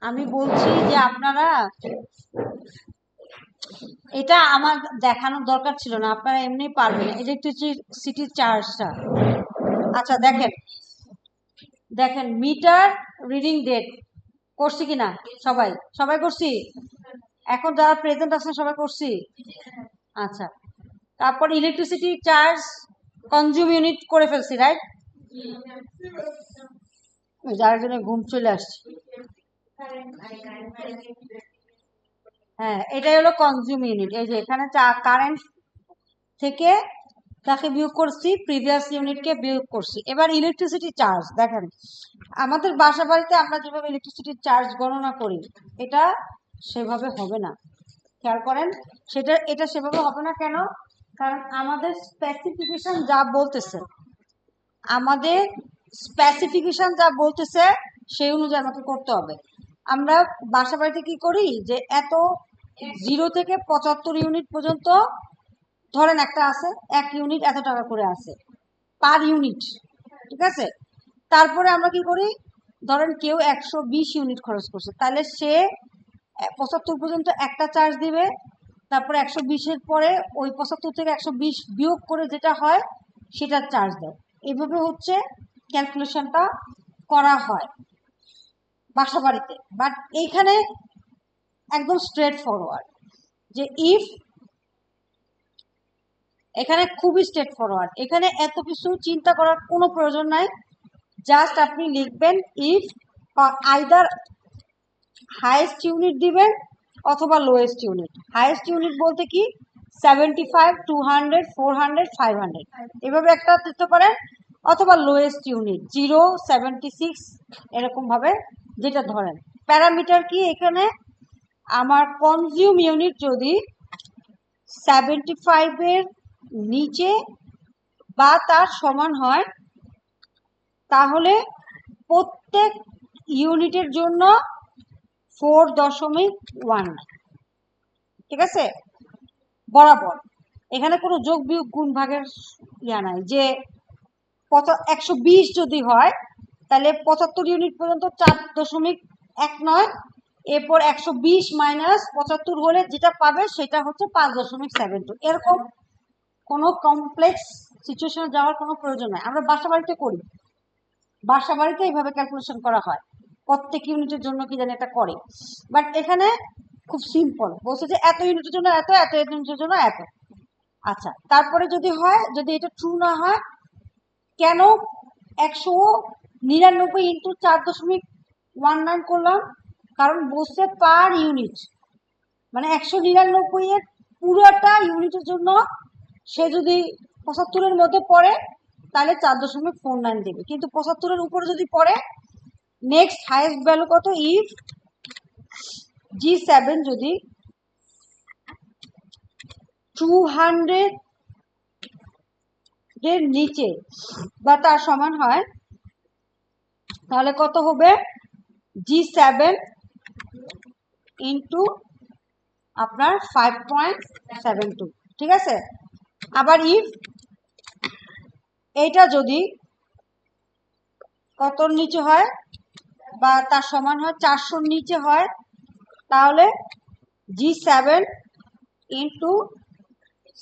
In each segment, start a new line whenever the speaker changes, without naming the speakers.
আমি বলছি যে আপনারা এটা আমার দেখানোর দরকার ছিল না, আপনারা এমনি পারবেন। ইলেকট্রিসিটি চার্জটা, আচ্ছা দেখেন দেখেন মিটার রিডিং ডেট করছি কিনা? সবাই সবাই করছি? এখন যারা প্রেজেন্ট আছেন সবাই করছি? আচ্ছা, তারপর ইলেকট্রিসিটি চার্জ কনজিউম ইউনিট করে ফেলছি, রাইট? যার জন্য ঘুম চলে আসছে। হ্যাঁ, এটাই হলো কনজিউম ইউনিট। এই যে এখানে কারেন্ট থেকে তাকে বিয়োগ করছি, প্রিভিয়াস ইউনিটকে বিয়োগ করছি। এবার ইলেকট্রিসিটি চার্জ দেখেন, আমাদের বাসা বাড়িতে আমরা যেভাবে ইলেকট্রিসিটি চার্জ গণনা করি এটা সেভাবে হবে না। খেয়াল করেন, এটা সেভাবে হবে না। কেন? কারণ আমাদের স্পেসিফিকেশন যা বলতেছে, আমাদের স্পেসিফিকেশন যা বলতেছে সেই অনুযায়ী আমাকে করতে হবে। আমরা বাসা বাড়িতে কি করি যে এত 0 থেকে 75 ইউনিট পর্যন্ত ধরেন একটা আছে, 1 ইউনিট এত টাকা করে আছে পার ইউনিট, ঠিক আছে? তারপরে আমরা কি করি, ধরেন কেউ 120 ইউনিট খরচ করছে, তাহলে সে 75 পর্যন্ত একটা চার্জ দিবে, তারপরে 120-এর পরে ওই 75 থেকে 120 বিয়োগ করে যেটা হয় সেটার চার্জ দেয়। এইভাবে হচ্ছে ক্যালকুলেশনটা করা হয় বাসা বাড়িতে। বাট এইখানে একদম স্ট্রেট ফরওয়ার্ড, যে ইফ, এখানে খুবই স্ট্রেট ফরওয়ার্ড, এখানে এত কিছু চিন্তা করার কোনো প্রয়োজন নাই। জাস্ট আপনি লিখবেন ইফ আইদার হাইয়েস্ট ইউনিট দিবেন অথবা লোয়েস্ট ইউনিট। হাইয়েস্ট ইউনিট বলতে কি 75, 200, 400, 500 এভাবে একটা দিতে পারেন, অথবা লোয়েস্ট ইউনিট 0, 76 এরকম ভাবে যেটা ধরেন। প্যারামিটার কি এখানে, আমার কনজিউম ইউনিট যদি 75 এর নিচে বা তার সমান হয় তাহলে প্রত্যেক ইউনিটের জন্য 4.1, ঠিক আছে? বরাবর এখানে কোনো যোগ বিয়োগ গুণ ভাগের ইয়া নাই, যে 120 যদি হয় তাহলে 75 ইউনিট পর্যন্ত 4.19, এরপর 120 মাইনাস 75 হলে যেটা পাবে সেটা হচ্ছে 5.72। এরকম কোনো কমপ্লেক্স সিচুয়েশনে যাওয়ার কোনো প্রয়োজন নাই। আমরা বাসা বাড়িতে করি, বাসা বাড়িতে এইভাবে ক্যালকুলেশন করা হয়, প্রত্যেক ইউনিটের জন্য কি জানি এটা করে। বাট এখানে খুব সিম্পল, বলছে যে এত ইউনিটের জন্য এত, এত ইউনিটের জন্য এত। আচ্ছা, তারপরে যদি হয়, যদি এটা ট্রু না হয়, কেন 199 ইন্টু 4.19 করলাম? কারণ বলছে পার ইউনিট, মানে 199 এর পুরোটা ইউনিটের জন্য সে যদি 75-এর মধ্যে পড়ে তাহলে 4.49 দেবে, কিন্তু 75-এর উপরে যদি পড়ে নেক্সট হাইয়েস্ট ভ্যালু কত, ইফ G7 যদি 200 এর নিচে বা তার সমান হয় তাহলে কত হবে, G7 ইন্টু আপনার 5.72, ঠিক আছে? আবার ইফ এইটা যদি কতর নিচে হয় বা তার সমান হয় 400-র নিচে হয় তাহলে G7 ইন্টু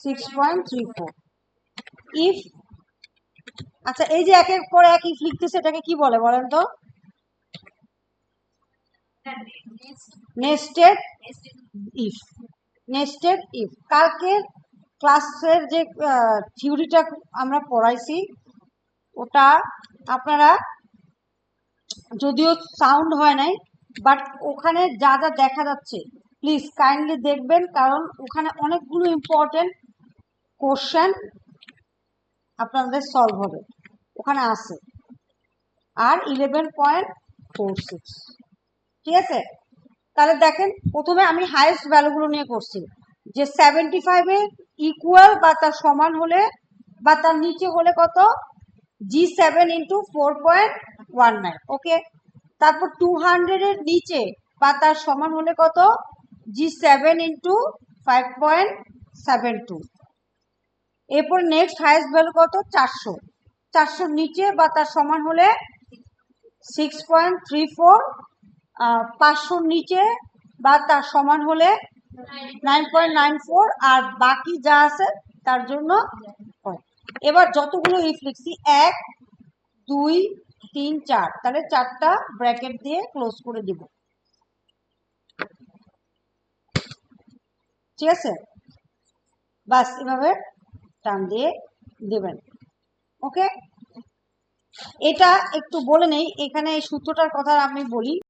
6.34। ইফ, আচ্ছা এই যে একের পর এক ইফ লিখতেছে এটাকে কি বলে বলেন তো? Nested if. Nested if. কালকের ক্লাসের যে থিওরিটা আমরা পড়াইছি ওটা আপনারা, যদিও সাউন্ড হয় নাই, বাট ওখানে যা যা দেখা যাচ্ছে প্লিজ কাইন্ডলি দেখবেন, কারণ ওখানে অনেকগুলো ইম্পর্টেন্ট কোশ্চেন আপনাদের সলভ হবে, ওখানে আছে। আর 11.46, ঠিক আছে? তাহলে দেখেন, প্রথমে আমি হাইয়েস্ট ভ্যালুগুলো নিয়ে করছি, যে 75-এর ইকুয়াল বা তার সমান হলে বা তার নিচে হলে কত, G7 ইন্টু 4.19, ওকে? তারপর 200-এর নিচে বা তার সমান হলে কত, G7 ইন্টু 5.72। এরপর নেক্সট হাইয়েস্ট ভ্যালু কত, 400। 400-র নিচে বা তার সমান হলে 6.34, 500-র নিচে বা তার সমান হলে 9.94, আর বাকি যা আছে তার জন্য হয়। এবার যতগুলো ইফ লিখছি 1 2 3 4, তাহলে 4টা ব্র্যাকেট দিয়ে ক্লোজ করে দিব। ঠিক আছে, বাস এভাবে টান দিয়ে দেবেন। ওকে, এটা একটু বলে নেই, এখানে এই সূত্রটার কথা আমি বলি।